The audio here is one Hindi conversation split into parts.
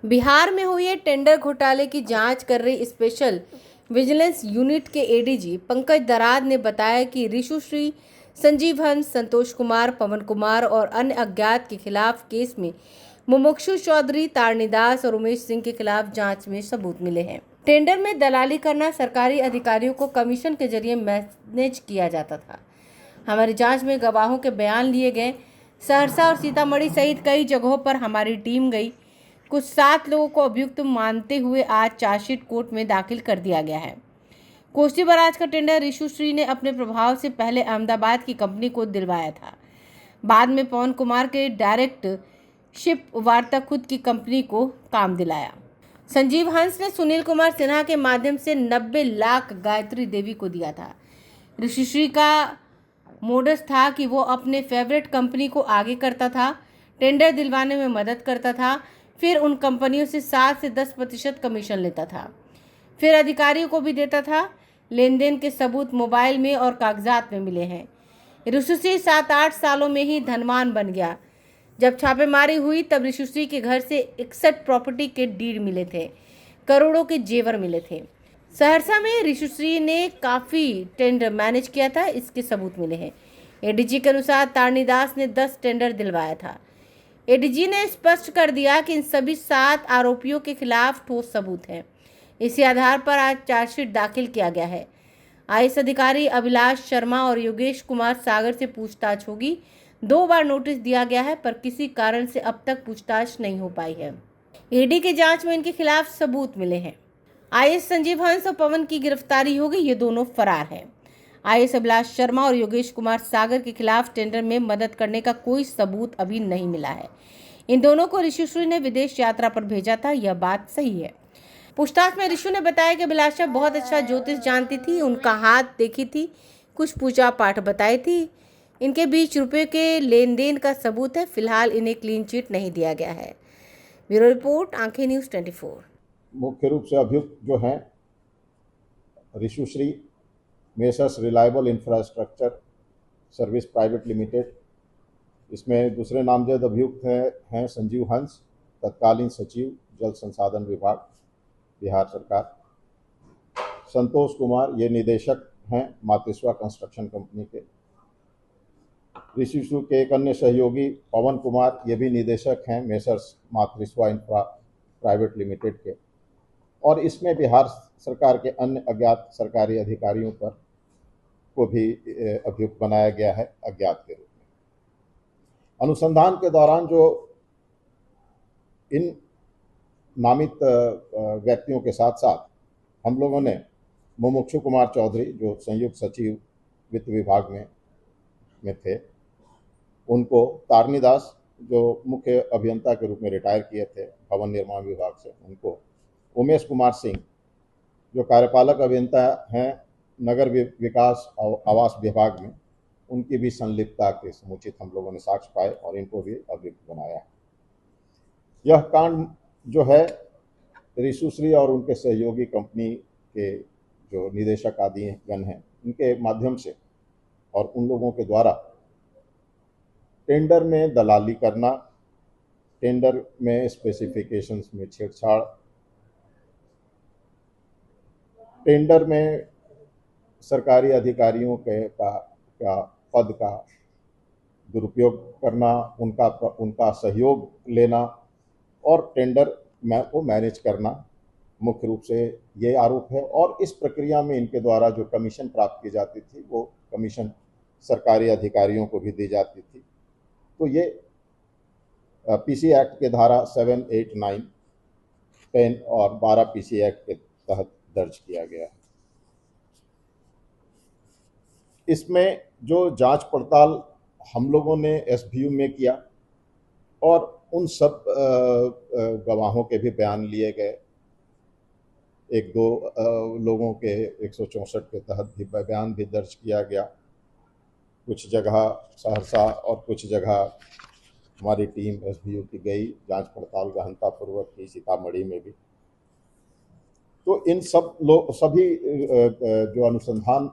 बिहार में हुए टेंडर घोटाले की जांच कर रही स्पेशल विजिलेंस यूनिट के एडीजी पंकज दराद ने बताया कि ऋषुश्री, संजीव हंस, संतोष कुमार, पवन कुमार और अन्य अज्ञात के खिलाफ केस में मुमुक्षु चौधरी, तारनीदास और उमेश सिंह के खिलाफ जांच में सबूत मिले हैं। टेंडर में दलाली करना सरकारी अधिकारियों को कमीशन के जरिए मैनेज किया जाता था। हमारी जांच में गवाहों के बयान लिए गए। सहरसा और सीतामढ़ी सहित कई जगहों पर हमारी टीम गई। कुछ 7 लोगों को अभियुक्त मानते हुए आज चार्जशीट कोर्ट में दाखिल कर दिया गया है। कोसी बराज का टेंडर ऋषुश्री ने अपने प्रभाव से पहले अहमदाबाद की कंपनी को दिलवाया था। बाद में पवन कुमार के डायरेक्ट शिप वार्ता खुद की कंपनी को काम दिलाया। संजीव हंस ने सुनील कुमार सिन्हा के माध्यम से 90 लाख गायत्री देवी को दिया था। ऋषुश्री का मोडस था कि वो अपने फेवरेट कंपनी को आगे करता था, टेंडर दिलवाने में मदद करता था, फिर उन कंपनियों से 7 से 10% कमीशन लेता था, फिर अधिकारियों को भी देता था। लेन देन के सबूत मोबाइल में और कागजात में मिले हैं। ऋषुश्री 7-8 सालों में ही धनवान बन गया। जब छापेमारी हुई तब ऋषुश्री के घर से 61 प्रॉपर्टी के डीड मिले थे, करोड़ों के जेवर मिले थे। सहरसा में ऋषुश्री ने काफ़ी टेंडर मैनेज किया था, इसके सबूत मिले हैं। एडीजी के अनुसार तारनीदास ने 10 टेंडर दिलवाया था। एडीजी ने स्पष्ट कर दिया कि इन सभी 7 आरोपियों के खिलाफ ठोस सबूत हैं। इसी आधार पर आज चार्जशीट दाखिल किया गया है। आईएएस अधिकारी अभिलाष शर्मा और योगेश कुमार सागर से पूछताछ होगी। 2 बार नोटिस दिया गया है पर किसी कारण से अब तक पूछताछ नहीं हो पाई है। ईडी की जांच में इनके खिलाफ सबूत मिले हैं। आईएएस संजीव हंस और पवन की गिरफ्तारी हो गई, ये दोनों फरार हैं। आईएएस अभिलाष शर्मा और योगेश कुमार सागर के खिलाफ टेंडर में मदद करने का कोई सबूत अभी नहीं मिला है। इन दोनों को ऋषुश्री ने विदेश यात्रा पर भेजा था, यह बात सही है। पूछताछ में ऋषु ने बताया कि अभिलाषा बहुत अच्छा ज्योतिष जानती थी, उनका हाथ देखी थी, कुछ पूजा पाठ बताई थी। इनके बीच रुपये के लेन देन का सबूत है। फिलहाल इन्हें क्लीन चिट नहीं दिया गया है। Bureau report, Aankhen news 24। मुख्य रूप से अभियुक्त जो हैं Rishushree, messrs reliable infrastructure service private limited, इसमें दूसरे नामजद अभियुक्त हैं संजीव हंस, तत्कालीन सचिव जल संसाधन विभाग बिहार सरकार। संतोष कुमार ये निदेशक हैं मातृस्वा कंस्ट्रक्शन कंपनी के। ऋषुश्री के एक अन्य सहयोगी पवन कुमार ये भी निदेशक हैं मेसर्स मातृस्वा इंफ्रा प्राइवेट लिमिटेड के। और इसमें बिहार सरकार के अन्य अज्ञात सरकारी अधिकारियों पर को भी अभियुक्त बनाया गया है अज्ञात के रूप में। अनुसंधान के दौरान जो इन नामित व्यक्तियों के साथ साथ हम लोगों ने मुमुक्षु कुमार चौधरी जो संयुक्त सचिव वित्त विभाग में थे, उनको तारनीदास जो मुख्य अभियंता के रूप में रिटायर किए थे भवन निर्माण विभाग से, उनको उमेश कुमार सिंह जो कार्यपालक अभियंता हैं नगर विकास और आवास विभाग में, उनकी भी संलिप्तता के समुचित हम लोगों ने साक्ष्य पाए और इनको भी अभियुक्त बनाया। यह कांड जो है ऋषुश्री और उनके सहयोगी कंपनी के जो निदेशक आदि गण हैं उनके माध्यम से और उन लोगों के द्वारा टेंडर में दलाली करना, टेंडर में स्पेसिफिकेशंस में छेड़छाड़, टेंडर में सरकारी अधिकारियों का पद का दुरुपयोग करना, उनका सहयोग लेना और टेंडर को मैनेज करना, मुख्य रूप से ये आरोप है। और इस प्रक्रिया में इनके द्वारा जो कमीशन प्राप्त की जाती थी वो कमीशन सरकारी अधिकारियों को भी दी जाती थी। तो ये पीसी एक्ट के धारा 7, 8, 9, 10 और 12 पीसी एक्ट के तहत दर्ज किया गया है। इसमें जो जांच पड़ताल हम लोगों ने एसबीयू में किया और उन सब गवाहों के भी बयान लिए गए। 1-2 लोगों के 164 के तहत भी बयान भी दर्ज किया गया। कुछ जगह सहरसा और कुछ जगह हमारी टीम एसबीयू की गई, जांच पड़ताल गहनतापूर्वक की, सीतामढ़ी में भी। तो इन सभी जो अनुसंधान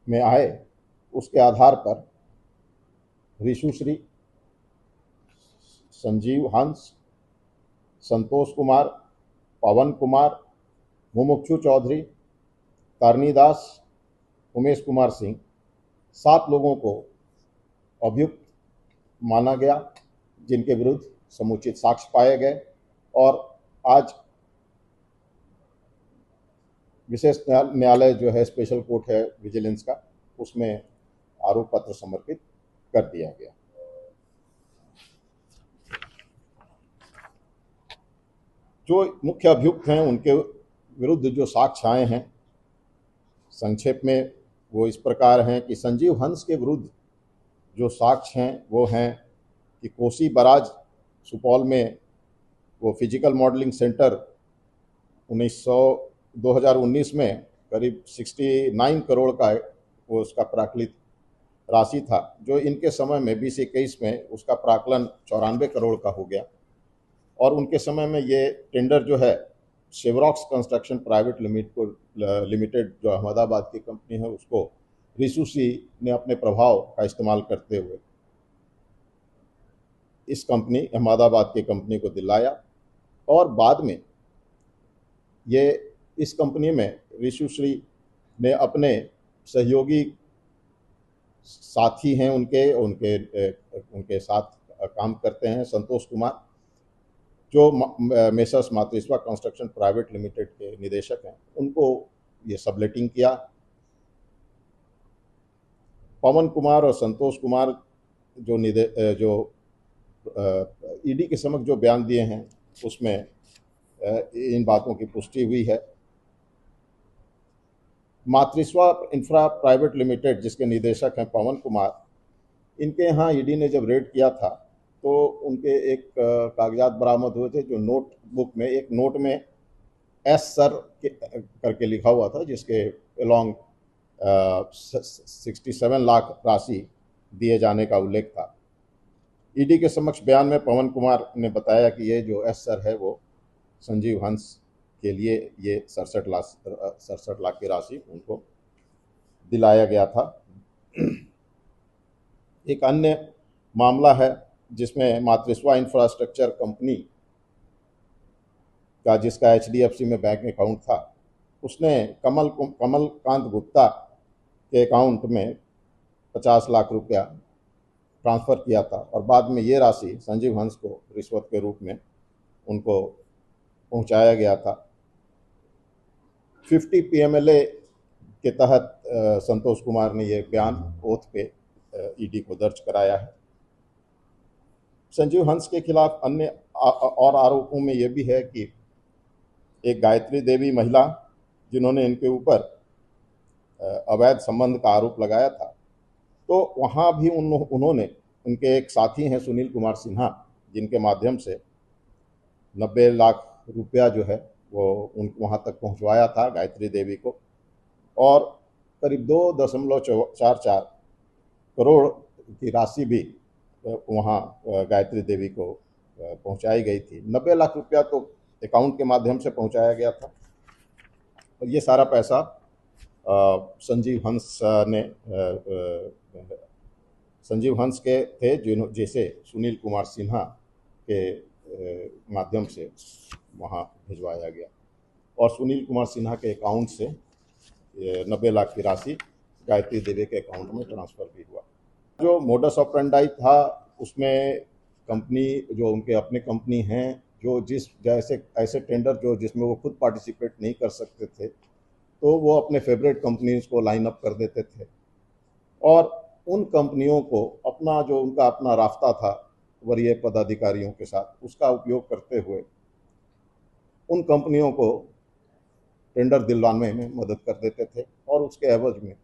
में आए उसके आधार पर ऋषुश्री, संजीव हंस संतोष कुमार, पवन कुमार, मुमुक्षु चौधरी, करनी दास, उमेश कुमार सिंह, 7 लोगों को अभियुक्त माना गया, जिनके विरुद्ध समुचित साक्ष्य पाए गए और आज विशेष न्यायालय जो है, स्पेशल कोर्ट है विजिलेंस का, उसमें आरोप पत्र समर्पित कर दिया गया। जो मुख्य अभियुक्त हैं उनके विरुद्ध जो साक्ष्य आए हैं संक्षेप में वो इस प्रकार हैं कि संजीव हंस के विरुद्ध जो साक्ष्य हैं वो हैं कि कोसी बराज सुपौल में वो फिजिकल मॉडलिंग सेंटर 2019 में करीब 69 करोड़ का वो उसका प्राकलित राशि था, जो इनके समय में 2021 में उसका प्राकलन 94 करोड़ का हो गया। और उनके समय में ये टेंडर जो है शेवरॉक्स कंस्ट्रक्शन प्राइवेट लिमिटेड जो अहमदाबाद की कंपनी है, उसको रिशु सी ने अपने प्रभाव का इस्तेमाल करते हुए इस कंपनी अहमदाबाद की कंपनी को दिलाया और बाद में ये इस कंपनी में रिशु श्री ने अपने सहयोगी साथी हैं उनके साथ काम करते हैं संतोष कुमार, जो मेसर्स मातृस्वा कंस्ट्रक्शन प्राइवेट लिमिटेड के निदेशक हैं, उनको ये सबलेटिंग किया। पवन कुमार और संतोष कुमार जो ईडी के समक्ष जो बयान दिए हैं उसमें इन बातों की पुष्टि हुई है। मातृस्वा इंफ्रा प्राइवेट लिमिटेड जिसके निदेशक हैं पवन कुमार, इनके यहाँ ईडी ने जब रेड किया था तो उनके एक कागजात बरामद हुए थे, जो नोटबुक में एक नोट में एस सर करके लिखा हुआ था, जिसके अलोंग 67 लाख राशि दिए जाने का उल्लेख था। ईडी के समक्ष बयान में पवन कुमार ने बताया कि ये जो एस सर है वो संजीव हंस के लिए ये 67 लाख की राशि उनको दिलाया गया था। एक अन्य मामला है जिसमें मातृस्वा इंफ्रास्ट्रक्चर कंपनी का, जिसका HDFC में बैंक अकाउंट था, उसने कमलकांत गुप्ता के अकाउंट में 50 लाख रुपया ट्रांसफ़र किया था और बाद में ये राशि संजीव हंस को रिश्वत के रूप में उनको पहुंचाया गया था। 50 PMLA के तहत संतोष कुमार ने ये बयान ओथ पे ईडी को दर्ज कराया है। संजीव हंस के खिलाफ अन्य और आरोपों में यह भी है कि एक गायत्री देवी महिला, जिन्होंने इनके ऊपर अवैध संबंध का आरोप लगाया था, तो वहाँ भी उन्होंने उनके एक साथी हैं सुनील कुमार सिन्हा, जिनके माध्यम से 90 लाख रुपया जो है वो वहाँ तक पहुँचवाया था गायत्री देवी को, और करीब 2.44 करोड़ की राशि भी वहाँ गायत्री देवी को पहुँचाई गई थी। 90 लाख रुपया तो अकाउंट के माध्यम से पहुँचाया गया था और ये सारा पैसा संजीव हंस के थे, जैसे सुनील कुमार सिन्हा के माध्यम से वहाँ भिजवाया गया और सुनील कुमार सिन्हा के अकाउंट से 90 लाख की राशि गायत्री देवी के अकाउंट में ट्रांसफ़र भी हुआ। जो मोडस ऑपरेंडाई था उसमें कंपनी, जो उनके अपने कंपनी हैं, जो ऐसे टेंडर जिसमें वो खुद पार्टिसिपेट नहीं कर सकते थे, तो वो अपने फेवरेट कंपनीज को लाइन अप कर देते थे और उन कंपनियों को उनका अपना राफ्ता था वरीय पदाधिकारियों के साथ, उसका उपयोग करते हुए उन कंपनियों को टेंडर दिलवाने में मदद कर देते थे और उसके एवज में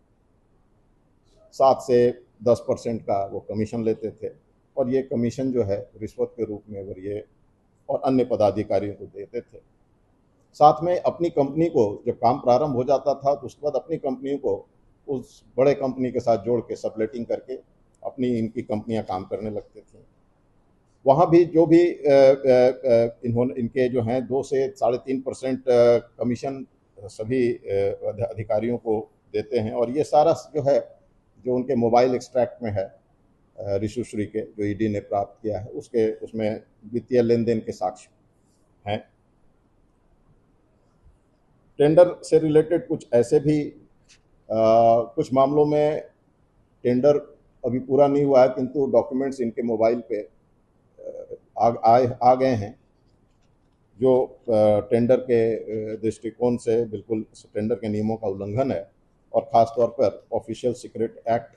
7 से 10% का वो कमीशन लेते थे और ये कमीशन जो है रिश्वत के रूप में वरीय और अन्य पदाधिकारियों को देते थे। साथ में अपनी कंपनी को जब काम प्रारंभ हो जाता था तो उसके बाद अपनी कंपनी को उस बड़े कंपनी के साथ जोड़ के सबलेटिंग करके इनकी कंपनियां काम करने लगते थे। वहाँ भी जो भी इनके जो हैं 2 से 3.5% कमीशन सभी अधिकारियों को देते हैं और ये सारा जो उनके मोबाइल एक्सट्रैक्ट में है रिशु श्री के, जो ईडी ने प्राप्त किया है, उसमें वित्तीय लेन देन के साक्ष्य हैं। टेंडर से रिलेटेड कुछ ऐसे भी कुछ मामलों में टेंडर अभी पूरा नहीं हुआ है, किंतु डॉक्यूमेंट्स इनके मोबाइल पे आ गए हैं, जो टेंडर के दृष्टिकोण से बिल्कुल टेंडर के नियमों का उल्लंघन है और ख़ास तौर पर ऑफिशियल सीक्रेट एक्ट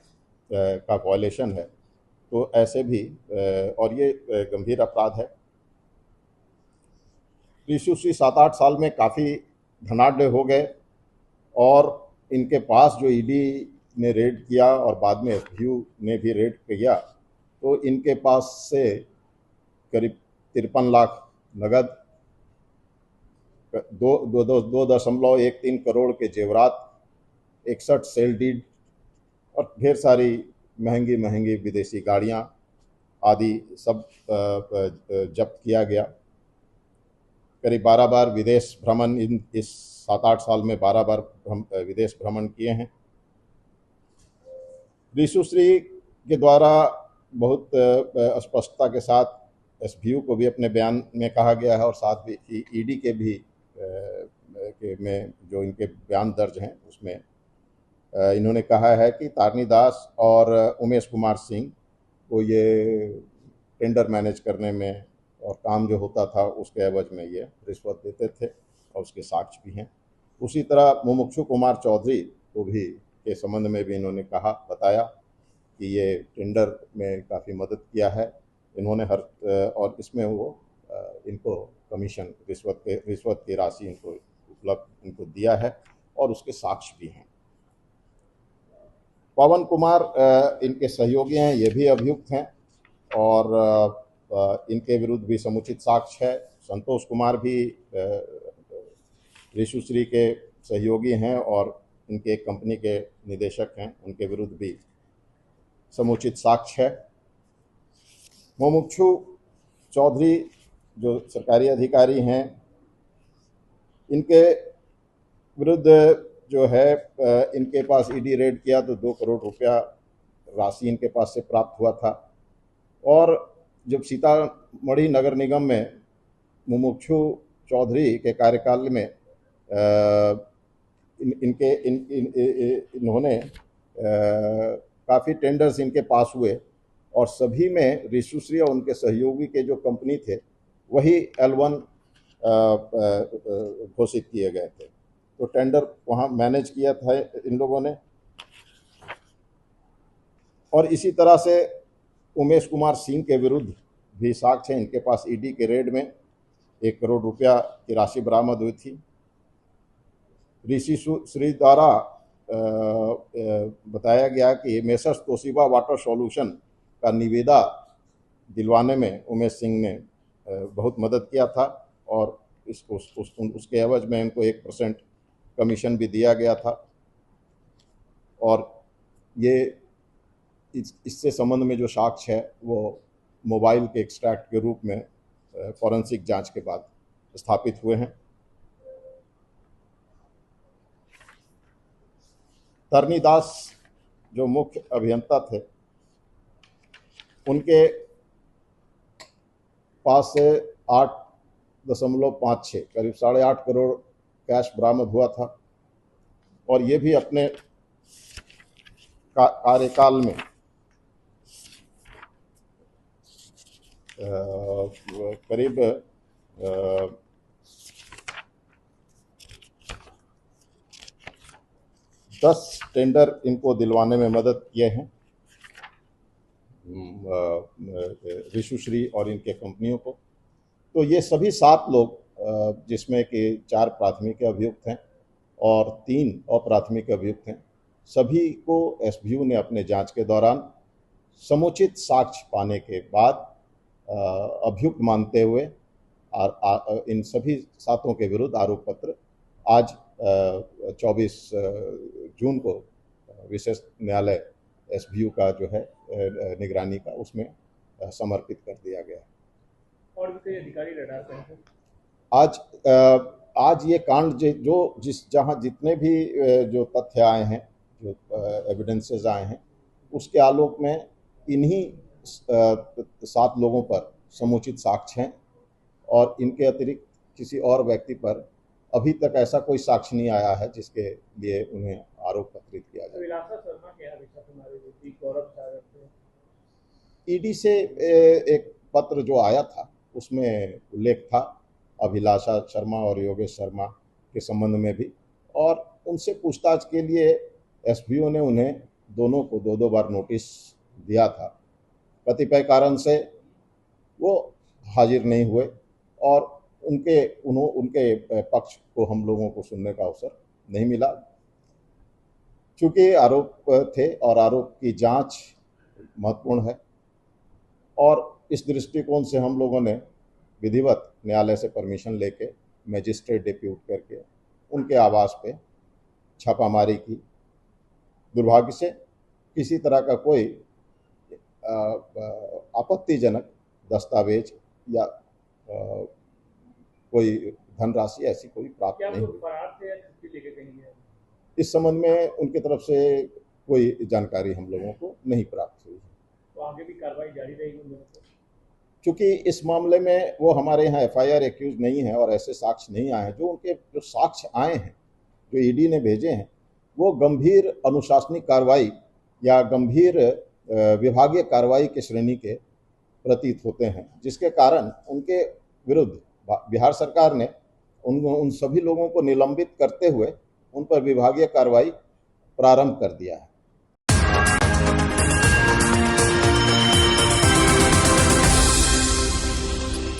का वायलेशन है। तो ऐसे भी और ये गंभीर अपराध है। ऋषि 7-8 साल में काफ़ी धनाढ्य हो गए और इनके पास जो ईडी ने रेड किया और बाद में एसबीयू ने भी रेड किया, तो इनके पास से करीब 53 लाख नगद, 2.13 करोड़ के जेवरात, 61 सेल डीड और ढेर सारी महंगी महंगी विदेशी गाड़ियां आदि सब जब्त किया गया। करीब 12 बार विदेश भ्रमण, इस 7-8 साल में 12 बार विदेश भ्रमण किए हैं। ऋषुश्री के द्वारा बहुत स्पष्टता के साथ एसबीयू को भी अपने बयान में कहा गया है और साथ ही ईडी के भी में जो इनके बयान दर्ज हैं उसमें इन्होंने कहा है कि तारनी दास और उमेश कुमार सिंह को ये टेंडर मैनेज करने में और काम जो होता था उसके एवज में ये रिश्वत देते थे और उसके साक्ष्य भी हैं। उसी तरह मुमुक्षु कुमार चौधरी को भी के संबंध में भी इन्होंने बताया कि ये टेंडर में काफ़ी मदद किया है इन्होंने और इसमें वो इनको कमीशन रिश्वत की राशि इनको दिया है और उसके साक्ष्य भी हैं। पवन कुमार इनके सहयोगी हैं, ये भी अभियुक्त हैं और इनके विरुद्ध भी समुचित साक्ष्य है। संतोष कुमार भी ऋषुश्री के सहयोगी हैं और इनके एक कंपनी के निदेशक हैं, उनके विरुद्ध भी समुचित साक्ष्य है। मुमुक्षु चौधरी जो सरकारी अधिकारी हैं, इनके विरुद्ध जो है इनके पास ईडी रेड किया तो 2 करोड़ रुपया राशि इनके पास से प्राप्त हुआ था। और जब सीतामढ़ी नगर निगम में मुमुक्षु चौधरी के कार्यकाल में इन्होंने काफ़ी टेंडर्स इनके पास हुए और सभी में ऋषुश्री और उनके सहयोगी के जो कंपनी थे वही L1 घोषित किए गए थे। तो टेंडर वहाँ मैनेज किया था इन लोगों ने। और इसी तरह से उमेश कुमार सिंह के विरुद्ध भी साक्ष्य है। इनके पास ईडी के रेड में 1 करोड़ रुपया की राशि बरामद हुई थी। ऋषिश्री द्वारा बताया गया कि मेसर्स तोशिबा वाटर सॉल्यूशन का निविदा दिलवाने में उमेश सिंह ने बहुत मदद किया था और उसके एवज में इनको 1% कमीशन भी दिया गया था। और ये इससे संबंध में जो साक्ष्य है वो मोबाइल के एक्सट्रैक्ट के रूप में फॉरेंसिक जांच के बाद स्थापित हुए हैं। तरनी दास जो मुख्य अभियंता थे, उनके पास से 8.56 करीब 8.5 करोड़ कैश बरामद हुआ था और ये भी अपने कार्यकाल में करीब 10 टेंडर इनको दिलवाने में मदद किए हैं ऋषुश्री और इनके कंपनियों को। तो ये सभी 7 लोग, जिसमें कि 4 प्राथमिक अभियुक्त हैं और 3 अप्राथमिक अभियुक्त हैं, सभी को एसबीयू ने अपने जांच के दौरान समुचित साक्ष्य पाने के बाद अभियुक्त मानते हुए इन सभी 7 के विरुद्ध आरोप पत्र आज 24 जून को विशेष न्यायालय एसबीयू का जो है निगरानी का उसमें समर्पित कर दिया गया। और भी कई अधिकारी लड़ा हैं आज ये कांड जहाँ जितने भी जो तथ्य आए हैं, जो एविडेंसेस आए हैं, उसके आलोक में इन्हीं 7 लोगों पर समुचित साक्ष्य हैं और इनके अतिरिक्त किसी और व्यक्ति पर अभी तक ऐसा कोई साक्ष्य नहीं आया है जिसके लिए उन्हें आरोप पत्रित किया जाए। अभिलाषा शर्मा के यहाँ भी छापेमारी हुई थी, गौरव सागर से। ईडी से एक पत्र जो आया था उसमें उल्लेख था अभिलाषा शर्मा और योगेश शर्मा के संबंध में भी, और उनसे पूछताछ के लिए एसपीओ ने उन्हें दोनों को दो बार नोटिस दिया था। कतिपय कारण से वो हाजिर नहीं हुए और उनके पक्ष को हम लोगों को सुनने का अवसर नहीं मिला। चूँकि आरोप थे और आरोप की जांच महत्वपूर्ण है, और इस दृष्टिकोण से हम लोगों ने विधिवत न्यायालय से परमिशन लेके मजिस्ट्रेट डिप्यूट करके उनके आवास पे छापामारी की। दुर्भाग्य से किसी तरह का कोई आपत्तिजनक दस्तावेज या कोई धनराशि ऐसी कोई प्राप्त क्या नहीं वो हुई। फरार थे या छुट्टी लेके कहीं गए? इस संबंध में उनकी तरफ से कोई जानकारी हम लोगों को नहीं प्राप्त हुई। तो आगे भी कार्रवाई जारी रहेगी उन लोगों को? क्योंकि इस मामले में वो हमारे यहाँ एफआईआर एक्यूज नहीं है और ऐसे साक्ष्य नहीं आए हैं। जो साक्ष्य आए हैं, जो ईडी ने भेजे हैं, वो गंभीर अनुशासनिक कार्रवाई या गंभीर विभागीय कार्रवाई की श्रेणी के प्रतीत होते हैं, जिसके कारण उनके विरुद्ध बिहार सरकार ने उन सभी लोगों को निलंबित करते हुए उन पर विभागीय कार्रवाई प्रारंभ कर दिया है।